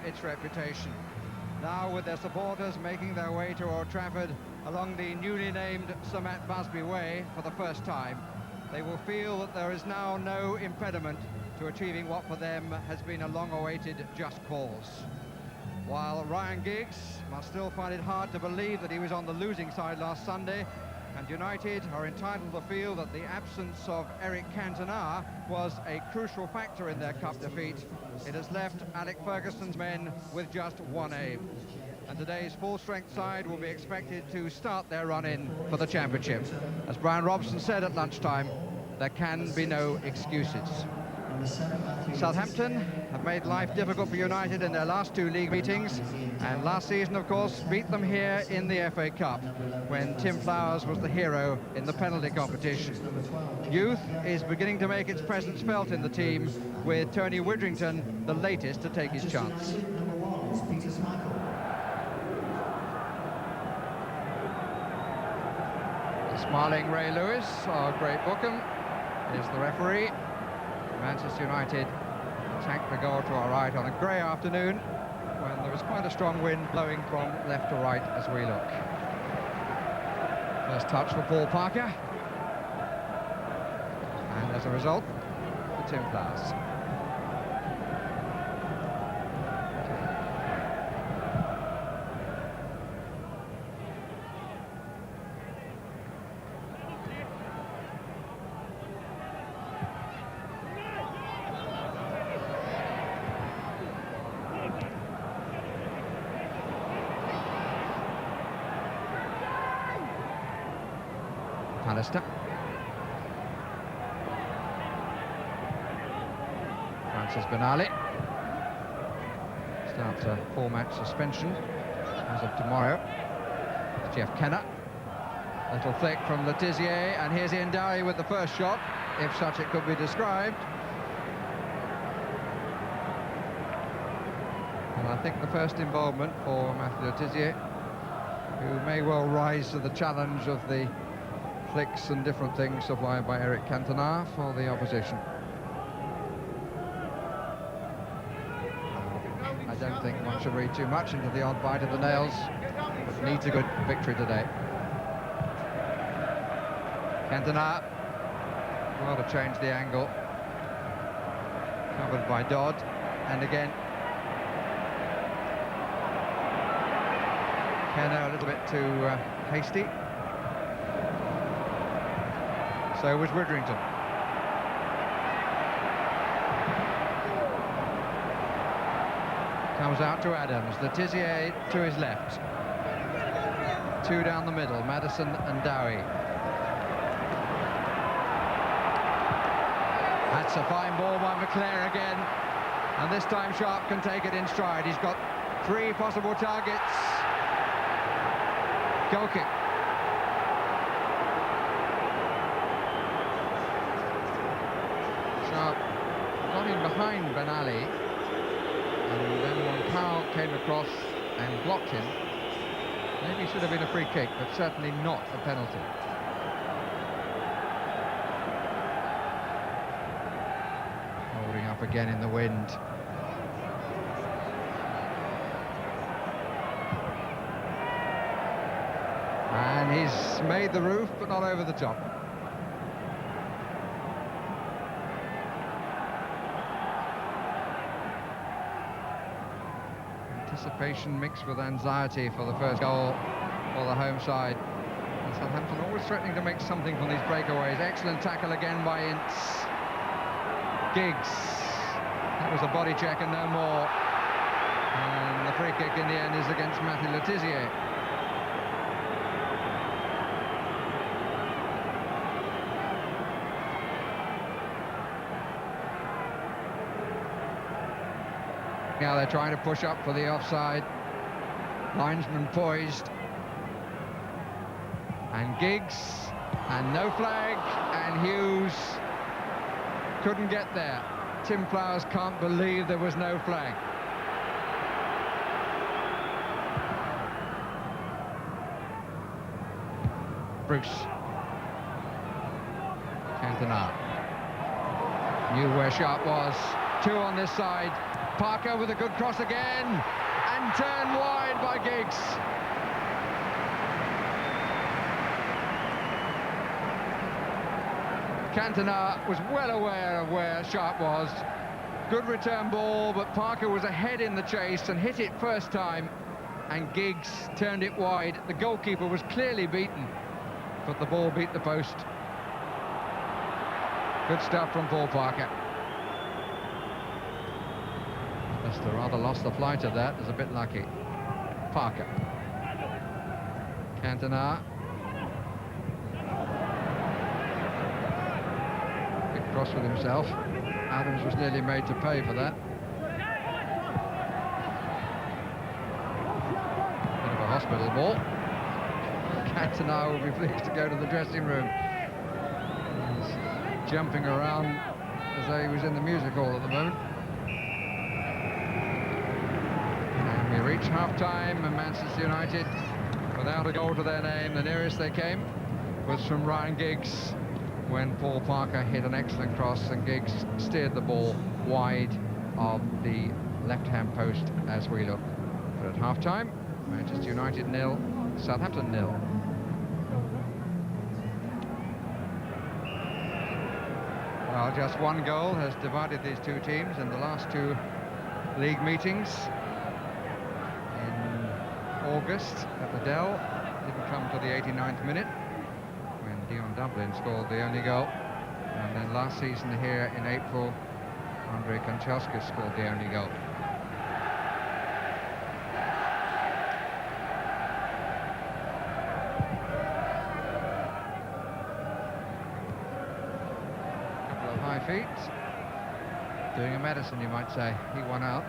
its reputation. Now, with their supporters making their way to Old Trafford along the newly named Sir Matt Busby Way for the first time, they will feel that there is now no impediment to achieving what for them has been a long-awaited just cause. While Ryan Giggs must still find it hard to believe that he was on the losing side last Sunday, and United are entitled to feel that the absence of Eric Cantona was a crucial factor in their cup defeat, it has left Alec Ferguson's men with just one aim. And today's full-strength side will be expected to start their run-in for the championship. As Brian Robson said at lunchtime, there can be no excuses. Southampton have made life difficult for United in their last two league meetings, and last season, of course, beat them here in the FA Cup when Tim Flowers was the hero in the penalty competition. Youth is beginning to make its presence felt in the team, with Tony Widrington the latest to take his chance. The smiling Ray Lewis, our great Bookham, is the referee. Manchester United attack the goal to our right on a grey afternoon when there is quite a strong wind blowing from left to right as we look. First touch for Paul Parker, and as a result, for Tim Flowers. Alistair. Francis Benali starts a 4-match suspension as of tomorrow. Jeff Kenner. Little flick from Letizia, and here's Ian Dowie with the first shot, if such it could be described. And I think the first involvement for Matthew Letizia, who may well rise to the challenge of the flicks and different things supplied by Eric Cantona for the opposition. I don't think one should read too much into the odd bite of the nails, but needs a good victory today. Cantona, well, to change the angle, covered by Dodd, and again Kenner a little bit too hasty. So was Widrington. Comes out to Adams. Letizia to his left. Two down the middle, Maddison and Dowie. That's a fine ball by McClare again. And this time Sharp can take it in stride. He's got three possible targets. Goal kick. Got in behind Benali, and then when Powell came across and blocked him, maybe it should have been a free kick, but certainly not a penalty. Holding up again in the wind. And he's made the roof, but not over the top. Anticipation mixed with anxiety for the first goal for the home side. And Southampton always threatening to make something from these breakaways. Excellent tackle again by Ince. Giggs. That was a body check and no more. And the free kick in the end is against Matthew Letizia. Now they're trying to push up for the offside. Linesman poised. And Giggs. And no flag. And Hughes couldn't get there. Tim Flowers can't believe there was no flag. Bruce. Cantona. Knew where Sharp was. Two on this side. Parker with a good cross again, and turned wide by Giggs. Cantona was well aware of where Sharp was. Good return ball, but Parker was ahead in the chase and hit it first time, and Giggs turned it wide. The goalkeeper was clearly beaten, but the ball beat the post. Good stuff from Paul Parker. Leicester rather lost the flight of that. Was a bit lucky. Parker. Cantona. Big cross with himself. Adams was nearly made to pay for that. Bit of a hospital ball. Cantona will be pleased to go to the dressing room. He's jumping around as though he was in the music hall at the moment. And we reach half-time, and Manchester United, without a goal to their name, the nearest they came was from Ryan Giggs, when Paul Parker hit an excellent cross and Giggs steered the ball wide of the left-hand post as we look. But at half-time, Manchester United 0, Southampton 0. Well, just one goal has divided these two teams in the last two league meetings. In August at the Dell, didn't come to the 89th minute, when Dion Dublin scored the only goal, and then last season here in April, Andrei Kanchelskis scored the only goal. Couple of high feet, doing a medicine, you might say. He won out.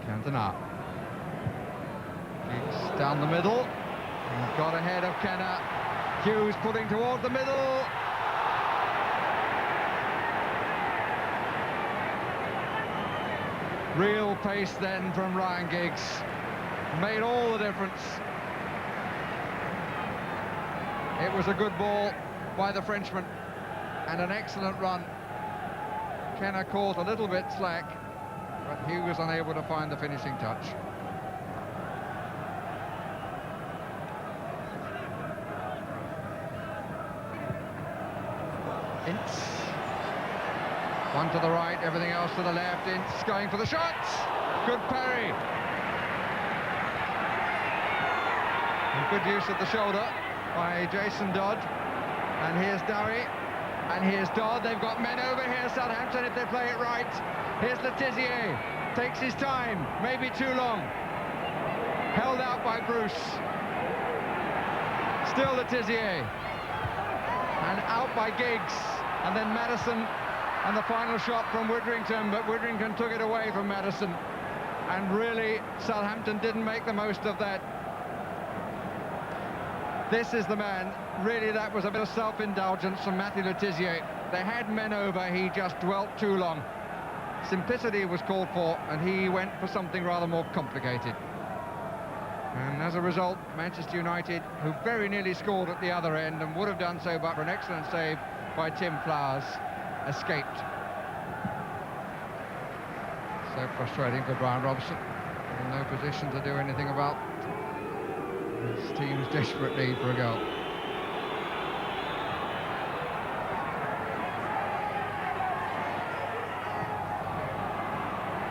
Cantona. Giggs down the middle. And got ahead of Kenner. Hughes putting toward the middle. Real pace then from Ryan Giggs. Made all the difference. It was a good ball by the Frenchman and an excellent run. Kenner caught a little bit slack, but Hughes was unable to find the finishing touch. Ince. One to the right, everything else to the left. Ince going for the shot. Good parry. And good use of the shoulder by Jason Dodd. And here's Dowie. And here's Dodd. They've got men over here, Southampton, if they play it right. Here's Letizia. Takes his time, maybe too long. Held out by Bruce. Still Letizia. And out by Giggs. And then Maddison. And the final shot from Widdrington, but Widdrington took it away from Maddison. And really, Southampton didn't make the most of that. This is the man. Really, that was a bit of self-indulgence from Matthew Letizia. They had men over, he just dwelt too long. Simplicity was called for, and he went for something rather more complicated. And as a result, Manchester United, who very nearly scored at the other end and would have done so but for an excellent save by Tim Flowers, escaped. So frustrating for Brian Robson. In no position to do anything about his team's desperate need for a goal.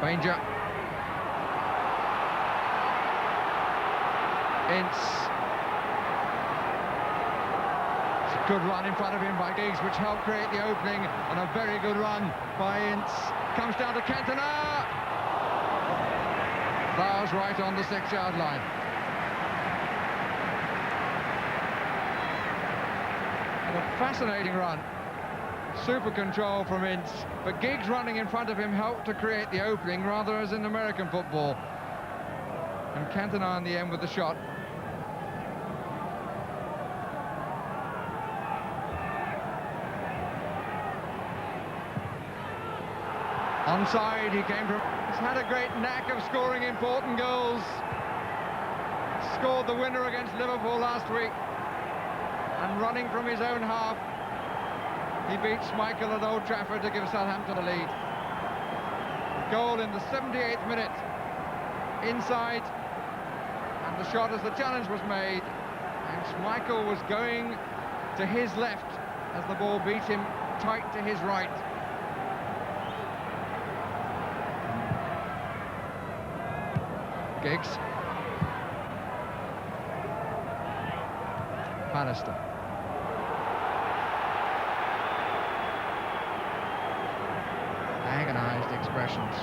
Banger. Ince. Good run in front of him by Giggs, which helped create the opening, and a very good run by Ince. Comes down to Cantona. Flowers right on the 6-yard line. And a fascinating run. Super control from Ince, but Giggs running in front of him helped to create the opening, rather as in American football. And Cantona in the end with the shot. Onside, he came from... He's had a great knack of scoring important goals. scored the winner against Liverpool last week, and running from his own half, he beat Schmeichel at Old Trafford to give Southampton the lead. Goal in the 78th minute, inside, and the shot as the challenge was made, and Schmeichel was going to his left as the ball beat him tight to his right. Giggs. Bannister. Agonised expressions.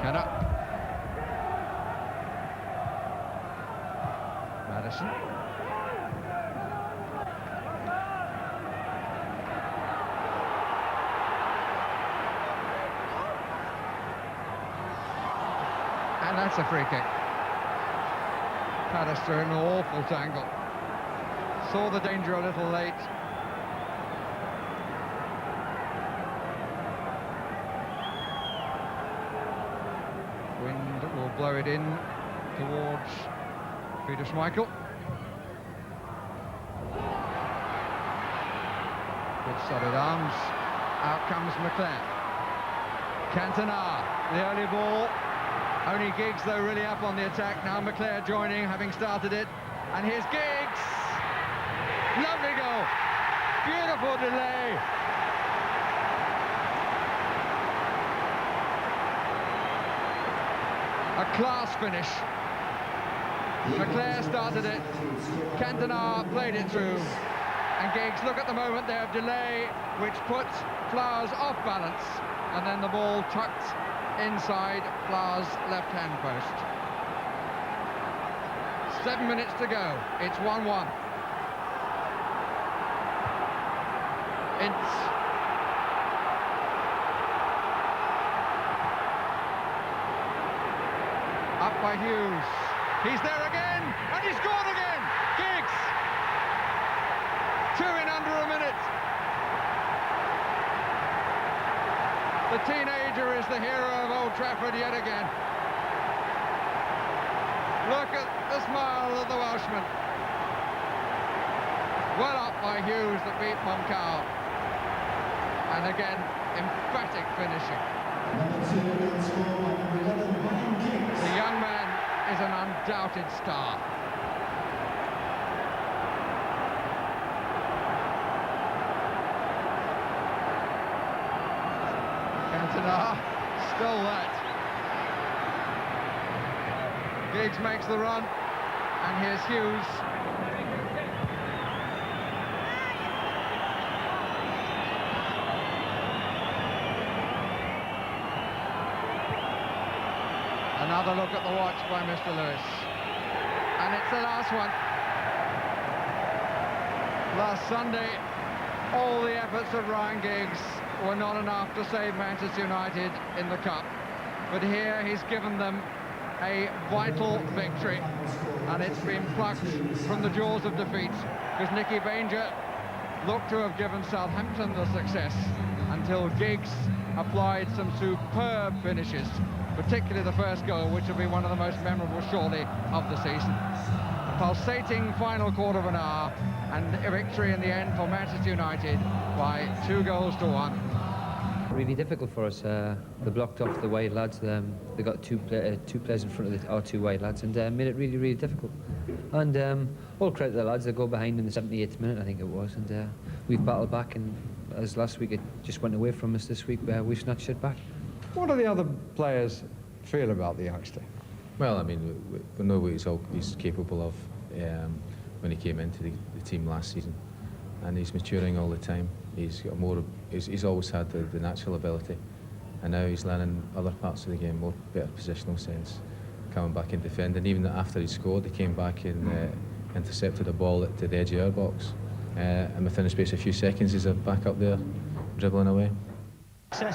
Kenner. Madison. And that's a free kick. Bannister in an awful tangle. Saw the danger a little late. Wind will blow it in towards Peter Schmeichel. Good solid arms. Out comes McClair. Cantona, the early ball. Only Giggs, though, really up on the attack. Now McClair joining, having started it. And here's Giggs. Lovely goal. Beautiful delay. A class finish. McClair started it. Cantona played it through. And Giggs, look at the moment there of delay, which puts Flowers off balance. And then the ball tucked inside Flowers' left-hand post. 7 minutes to go. It's 1-1. Ince. Up by Hughes. He's there again, and he's scored again. Giggs. 2 in under a minute. The teenager is the hero of Old Trafford yet again. Look at the smile of the Welshman. Well up by Hughes that beat Moncao. And again, emphatic finishing. The young man is an undoubted star. Cantona, still that. Giggs makes the run, and here's Hughes. Another look at the watch by Mr. Lewis. And it's the last one. Last Sunday, all the efforts of Ryan Giggs were not enough to save Manchester United in the Cup. But here he's given them a vital victory, and it's been plucked from the jaws of defeat, because Nicky Banger looked to have given Southampton the success until Giggs applied some superb finishes, particularly the first goal, which will be one of the most memorable, surely, of the season. A pulsating final quarter of an hour, and a victory in the end for Manchester United by 2-1. Really difficult for us. They blocked off the wide lads. They got two players in front of our two wide lads, and made it really, really difficult. And all credit to the lads. They go behind in the 78th minute, I think it was, and we've battled back. And as last week it just went away from us, this week we snatched it back. What do the other players feel about the youngster? Well, I mean, we know what he's capable of when he came into the team last season, and he's maturing all the time. He's got more. He's always had the natural ability, and now he's learning other parts of the game, better positional sense, coming back and defending. Even after he scored, he came back and intercepted a ball to the edge of our box, and within the space of a few seconds, he's back up there, dribbling away. Excessive